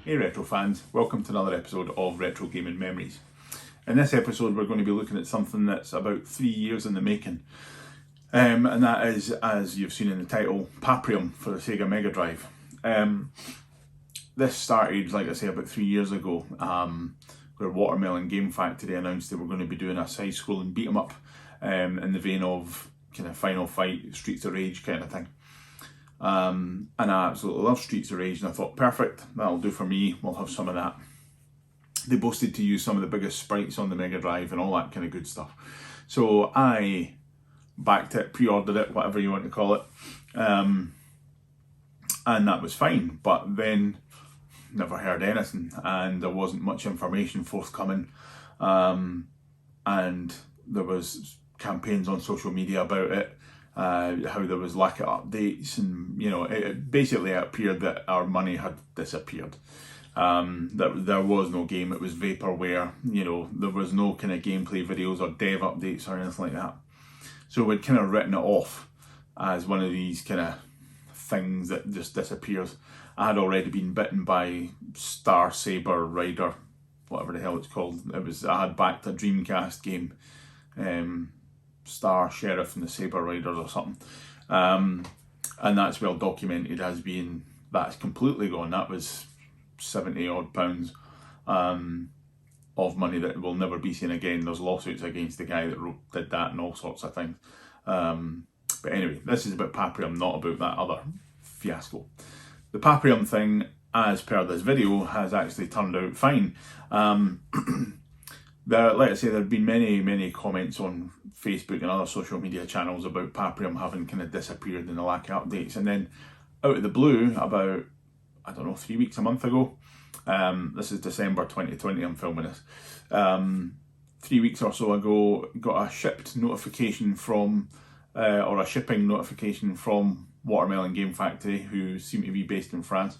Hey Retro fans, welcome to another episode of Retro Gaming Memories. In this episode we're going to be looking at something that's about 3 years in the making. And that is, as you've seen in the title, Paprium for the SEGA Mega Drive. This started, like I say, about 3 years ago, where Watermelon Game Factory announced they were going to be doing a side-scrolling beat-em-up in the vein of kind of Final Fight, Streets of Rage kind of thing. And I absolutely love Streets of Rage, and I thought, perfect, that'll do for me, we'll have some of that. They boasted to use some of the biggest sprites on the Mega Drive and all that kind of good stuff. So I backed it, pre-ordered it, whatever you want to call it, and that was fine. But then never heard anything, and there wasn't much information forthcoming, and there was campaigns on social media about it, how there was lack of updates, and basically it appeared that our money had disappeared. That there was no game, it was vaporware, there was no kind of gameplay videos or dev updates or anything like that. So we'd kind of written it off as one of these kind of things that just disappears. I had already been bitten by Star Saber Rider, whatever the hell it's called. I had backed a Dreamcast game, Star Sheriff and the Saber Riders or something, and that's well documented as being, that's completely gone. That was £70 odd of money that will never be seen again. There's lawsuits against the guy that did that and all sorts of things. But anyway, this is about Paprium, not about that other fiasco. The Paprium thing, as per this video, has actually turned out fine. Like I say, there have been many comments on Facebook and other social media channels about Paprium having kind of disappeared in the lack of updates. And then out of the blue, about, I don't know, 3 weeks, a month ago, this is December 2020, I'm filming this, 3 weeks or so ago, got a shipped notification from, or a shipping notification from Watermelon Game Factory, who seem to be based in France,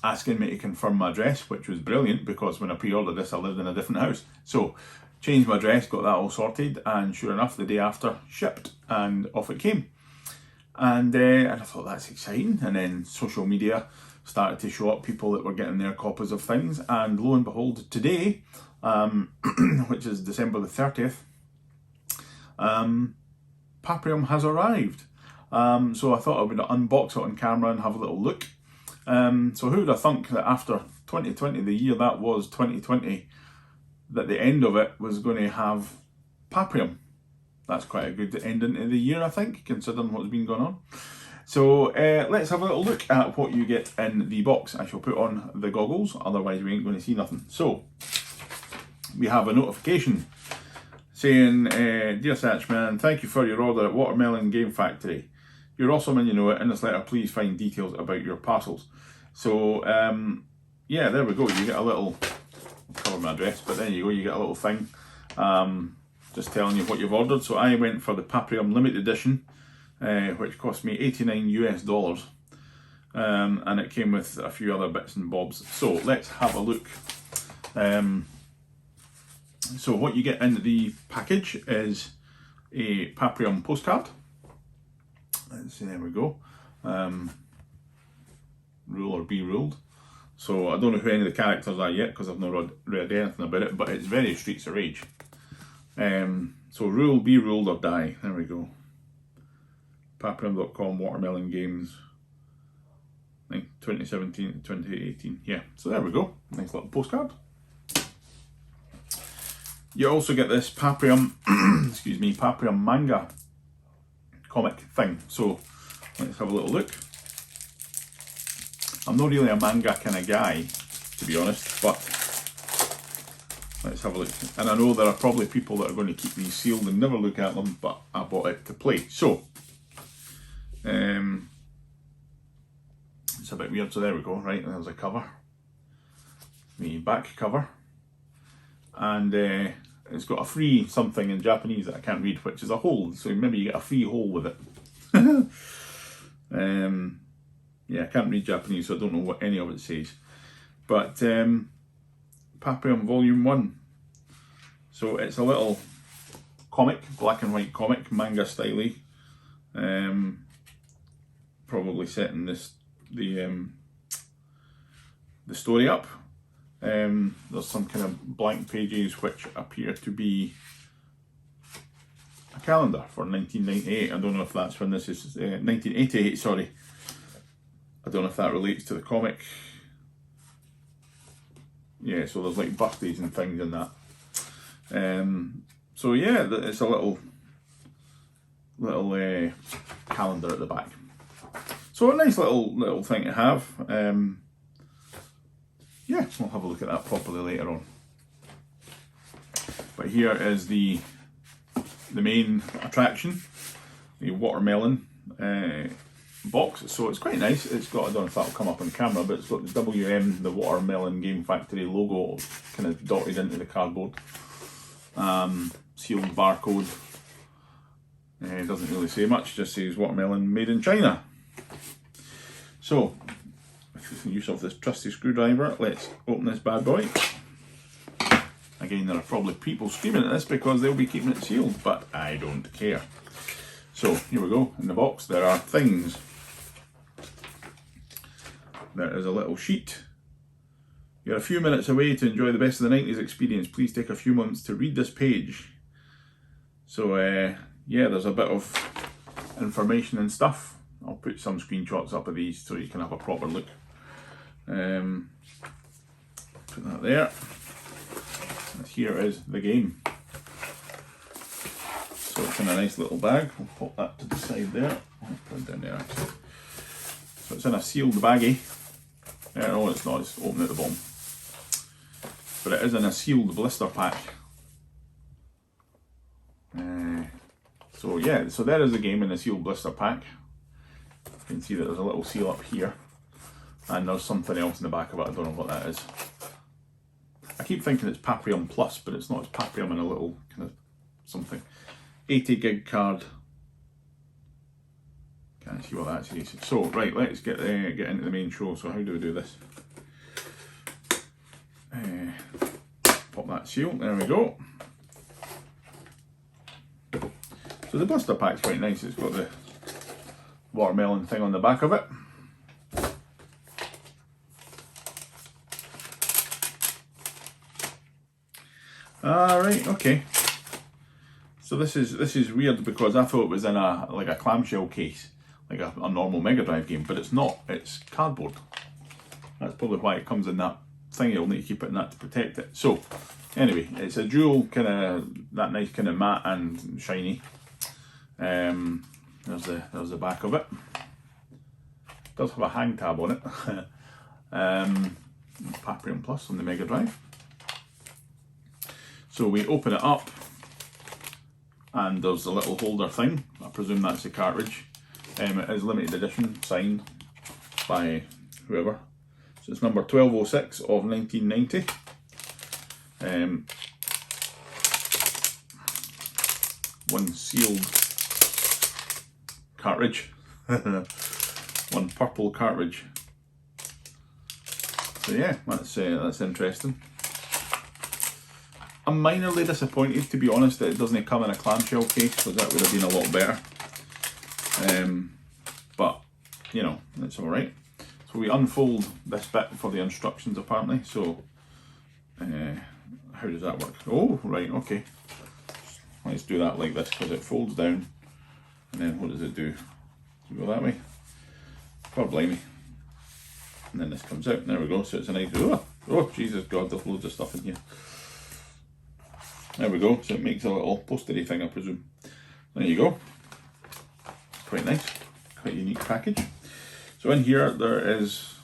asking me to confirm my address, which was brilliant because when I pre-ordered this I lived in a different house. So changed my address, got that all sorted, and sure enough the day after shipped, and off it came. And I thought, that's exciting. And then social media started to show up people that were getting their copies of things, and lo and behold, today, which is December the 30th, Paprium has arrived. So I thought I would unbox it on camera and have a little look. So who would have thunk that after 2020, the year that was 2020, that the end of it was going to have Paprium. That's quite a good ending to the year, I think, considering what's been going on. So let's have a little look at what you get in the box. I shall put on the goggles, otherwise we ain't going to see nothing. So we have a notification saying, Dear Satchman, thank you for your order at Watermelon Game Factory. You're awesome and you know it. In this letter, please find details about your parcels. So, yeah, there we go. You get a little, I'll cover my address, but there you go. You get a little thing just telling you what you've ordered. So I went for the Paprium Limited Edition, which cost me $89 US. And it came with a few other bits and bobs. So let's have a look. So what you get in the package is a Paprium postcard. Let's see, there we go. Rule or be ruled. So I don't know who any of the characters are yet because I've not read anything about it, but it's very Streets of Rage. So rule, be ruled or die. There we go. Paprium.com, Watermelon Games, 2017 to 2018. Yeah, so there we go. Nice little postcard. You also get this Paprium, excuse me, Paprium manga comic thing. So let's have a little look. I'm not really a manga kind of guy, to be honest, but let's have a look. And I know there are probably people that are going to keep these sealed and never look at them, but I bought it to play. So it's a bit weird. So there we go. Right, there's a cover, the back cover, and it's got a free something in Japanese that I can't read, which is a hole. So maybe you get a free hole with it. Yeah, I can't read Japanese, so I don't know what any of it says. But Paprium Volume 1. So it's a little comic, black and white comic, manga styley. Probably set in the the story up. There's some kind of blank pages which appear to be a calendar for 1998. I don't know if that's when this is, 1988, sorry. I don't know if that relates to the comic. Yeah, so there's like birthdays and things in that. So yeah, it's a little calendar at the back. So a nice little thing to have. Yeah, we'll have a look at that properly later on. But here is the main attraction, the watermelon box. So it's quite nice. It's got, I don't know if that'll come up on camera, but it's got the WM, the Watermelon Game Factory logo kind of dotted into the cardboard. Sealed barcode. It doesn't really say much, just says watermelon made in China. So, with the use of this trusty screwdriver, let's open this bad boy. Again, there are probably people screaming at this because they'll be keeping it sealed, but I don't care. So, here we go. In the box, there are things. There is a little sheet. You're a few minutes away to enjoy the best of the 90s experience. Please take a few moments to read this page. So, yeah, there's a bit of information and stuff. I'll put some screenshots up of these so you can have a proper look. Put that there. And here is the game. So it's in a nice little bag. I'll pop that to the side there. I'll put it down there actually. So it's in a sealed baggie. No, it's not. It's open at the bottom. But it is in a sealed blister pack. So yeah, so there is the game in a sealed blister pack. You can see that there's a little seal up here. And there's something else in the back of it. I don't know what that is. I keep thinking it's Paprium Plus, but it's not. It's Paprium in a little kind of something. 80 gig card. Can't see what that is. So right, let's get into the main show. So how do we do this? Pop that seal. There we go. So the blister pack's quite nice. It's got the watermelon thing on the back of it. Alright, okay. So this is weird because I thought it was in a clamshell case, like a normal Mega Drive game, but it's not. It's cardboard. That's probably why it comes in that thing. You'll need to keep it in that to protect it. So anyway, it's a dual kind of that nice kind of matte and shiny. There's the back of it. It does have a hang tab on it. Paprium Plus on the Mega Drive. So we open it up, and there's a little holder thing. I presume that's the cartridge. It is limited edition, signed by whoever. So it's number 1206 of 1990. One sealed cartridge. One purple cartridge. So yeah, that's interesting. I'm minorly disappointed, to be honest, that it doesn't come in a clamshell case, because that would have been a lot better. But, you know, it's alright. So we unfold this bit for the instructions, apparently. So, how does that work? Oh, right, okay. Let's do that like this, because it folds down. And then what does it do? Does it go that way? God blimey. And then this comes out. There we go. So it's a nice... Oh, Jesus God, there's loads of stuff in here. There we go, so it makes a little postery thing, I presume. There you go. Quite nice, quite unique package. So in here there is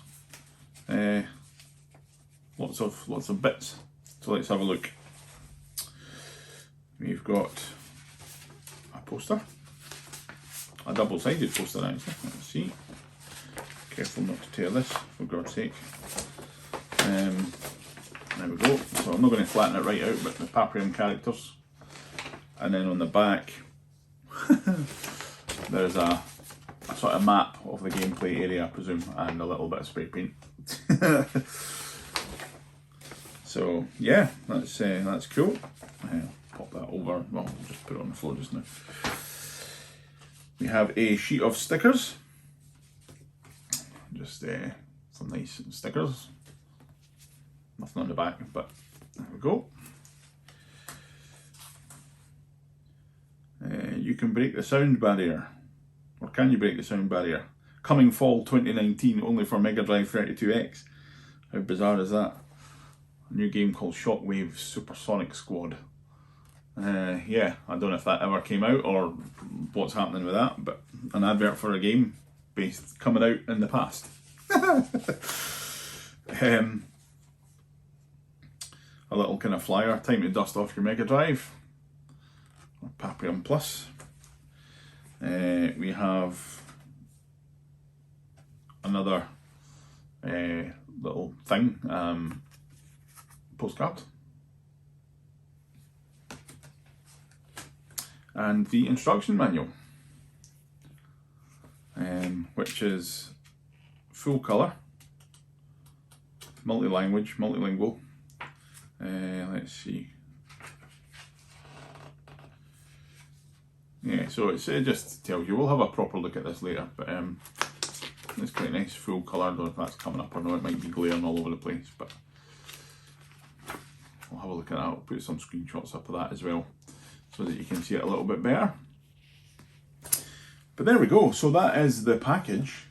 lots of bits. So let's have a look. We've got a poster, a double-sided poster actually. Let's see. Careful not to tear this, for God's sake. There we go. So I'm not going to flatten it right out, but the Paprium characters. And then on the back, there's a sort of map of the gameplay area, I presume, and a little bit of spray paint. So yeah, that's cool. Pop that over. Well, I'll just put it on the floor just now. We have a sheet of stickers. Just some nice stickers. nothing on the back, but there we go. You can break the sound barrier, or can you break the sound barrier? Coming fall 2019, only for Mega Drive 32X. How bizarre is that? A new game called Shockwave Supersonic Squad. Yeah, I don't know if that ever came out or what's happening with that, but an advert for a game coming out in the past. A little kind of flyer, time to dust off your Mega Drive. Paprium Plus. We have another little thing, postcard. And the instruction manual, which is full colour, multi-language, multilingual. Let's see. Yeah, so it just tells you. We'll have a proper look at this later, but it's quite nice, full colour. I don't know if that's coming up or not. It might be glaring all over the place, but we'll have a look at that. I'll put some screenshots up of that as well, so that you can see it a little bit better. But there we go, so that is the package.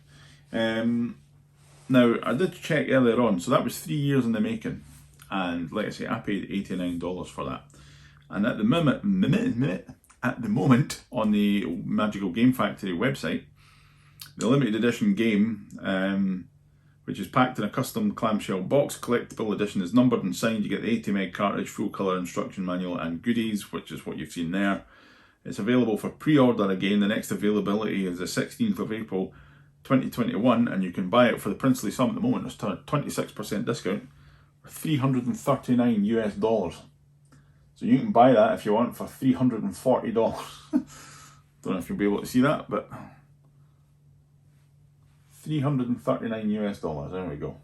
Now, I did check earlier on, so that was 3 years in the making, and like I say, I paid $89 for that. And at the moment, on the Magical Game Factory website, the limited edition game, which is packed in a custom clamshell box, collectible edition, is numbered and signed. You get the 80 meg cartridge, full colour instruction manual and goodies, which is what you've seen there. It's available for pre-order again. The next availability is the 16th of April 2021, and you can buy it for the princely sum at the moment. It's a 26% discount for $339 US. So you can buy that if you want for $340. Don't know if you'll be able to see that, but $339 US. There we go.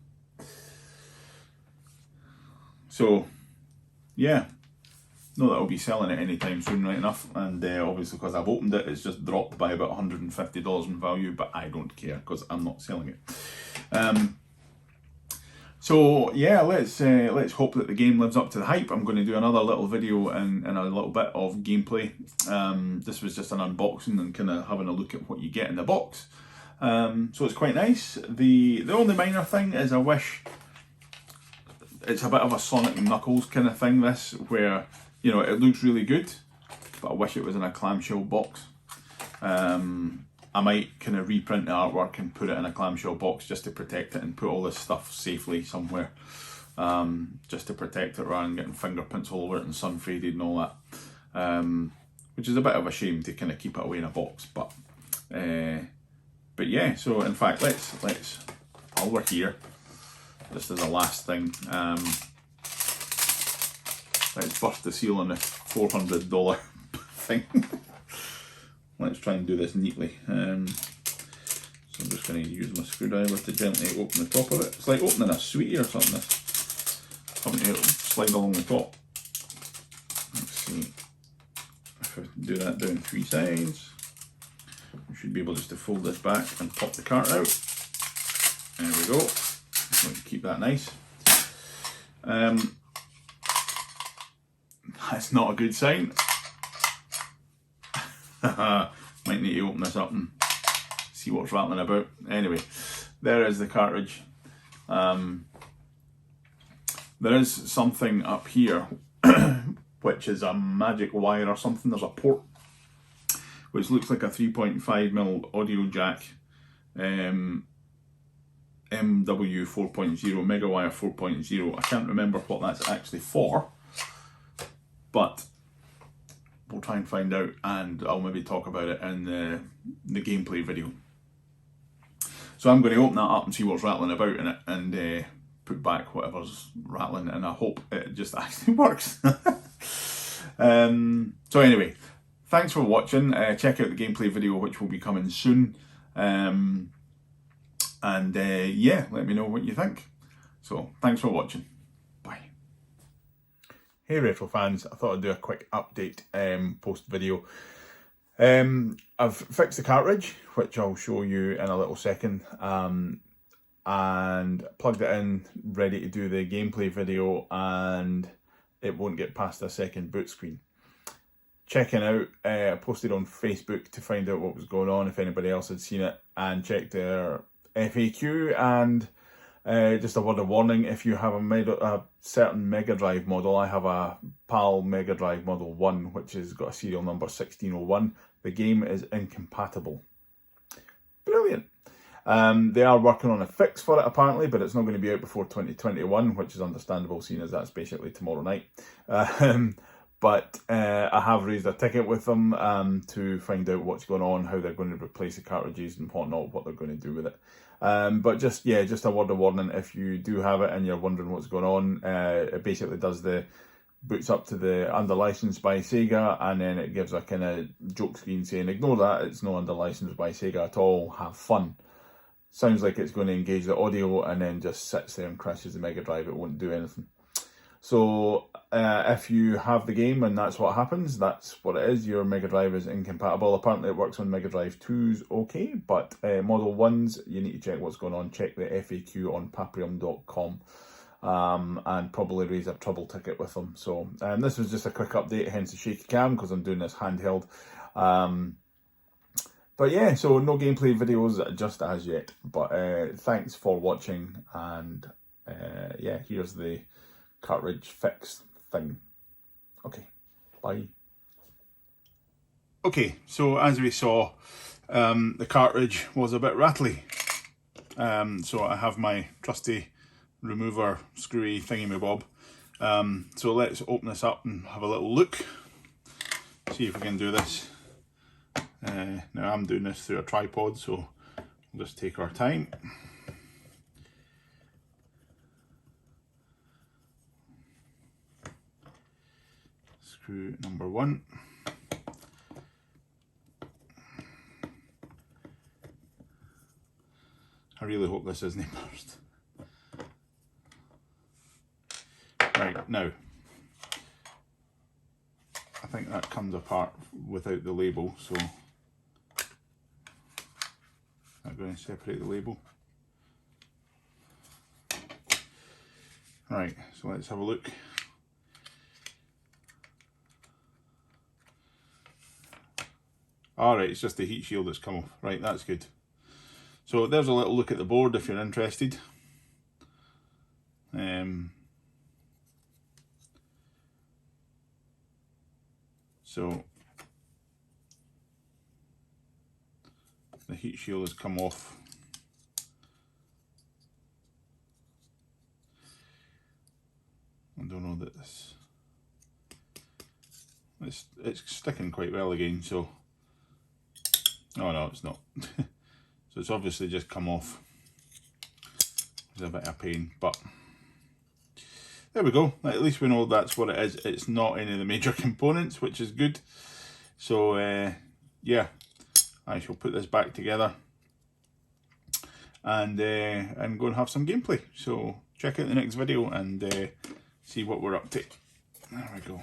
So, yeah. No, that will be selling it anytime soon, right enough. And obviously, because I've opened it, it's just dropped by about $150 in value, but I don't care because I'm not selling it. So yeah, let's hope that the game lives up to the hype. I'm going to do another little video and a little bit of gameplay. This was just an unboxing and kind of having a look at what you get in the box. So it's quite nice. The only minor thing is I wish it's a bit of a Sonic and Knuckles kind of thing, this, where, you know, it looks really good, but I wish it was in a clamshell box. I might kind of reprint the artwork and put it in a clamshell box just to protect it and put all this stuff safely somewhere, just to protect it rather than getting fingerprints all over it and sun faded and all that, which is a bit of a shame to kind of keep it away in a box. But yeah, so in fact, let's while we're here, just as a last thing, let's burst the seal on the $400 thing. Let's try and do this neatly. So I'm just going to use my screwdriver to gently open the top of it. It's like opening a sweetie or something. This having to slide along the top. Let's see if I do that down 3 sides. We should be able just to fold this back and pop the cart out. There we go. Let's keep that nice. That's not a good sign. Might need to open this up and see what's rattling about. Anyway, there is the cartridge. There is something up here which is a magic wire or something. There's a port which looks like a 3.5mm audio jack, MW 4.0, Mega Wire 4.0. I can't remember what that's actually for, but we'll try and find out, and I'll maybe talk about it in the gameplay video. So I'm going to open that up and see what's rattling about in it, and put back whatever's rattling, and I hope it just actually works. So anyway, thanks for watching. Check out the gameplay video, which will be coming soon. Yeah, let me know what you think. So thanks for watching. Bye. Hey retro fans, I thought I'd do a quick update post video. I've fixed the cartridge, which I'll show you in a little second. and plugged it in, ready to do the gameplay video, and it won't get past a second boot screen. Checking out, I posted on Facebook to find out what was going on, if anybody else had seen it, and checked their FAQ. And just a word of warning, if you have a certain Mega Drive model, I have a PAL Mega Drive Model 1, which has got a serial number 1601, the game is incompatible. Brilliant. They are working on a fix for it apparently, but it's not going to be out before 2021, which is understandable, seeing as that's basically tomorrow night. But I have raised a ticket with them to find out what's going on, how they're going to replace the cartridges and whatnot, what they're going to do with it. But just a word of warning, if you do have it and you're wondering what's going on, it basically does the boots up to the under license by Sega, and then it gives a kind of joke screen saying, ignore that, it's no under license by Sega at all, have fun. Sounds like it's going to engage the audio, and then just sits there and crashes the Mega Drive. It won't do anything. So if you have the game and that's what happens, that's what it is. Your Mega Drive is incompatible. Apparently it works on Mega Drive 2s okay, but Model 1s, you need to check what's going on. Check the FAQ on paprium.com and probably raise a trouble ticket with them. So this was just a quick update, hence the shaky cam, because I'm doing this handheld. But yeah, so no gameplay videos just as yet. But thanks for watching, and yeah, here's the cartridge fix thing. Okay, bye. Okay, so as we saw, the cartridge was a bit rattly. So I have my trusty remover screwy thingy-my-bob. So let's open this up and have a little look. See if we can do this. Now I'm doing this through a tripod, so we'll just take our time. Screw number 1. I really hope this isn't burst. Right, now, I think that comes apart without the label, so I'm going to separate the label. Right, so let's have a look. Alright, it's just the heat shield that's come off. Right, that's good. So there's a little look at the board if you're interested. So the heat shield has come off. I don't know that it's sticking quite well again, so oh no, it's not. So it's obviously just come off. It's a bit of pain, but there we go. At least we know that's what it is. It's not any of the major components, which is good. So yeah, I shall put this back together and go and have some gameplay. So check out the next video and see what we're up to. There we go.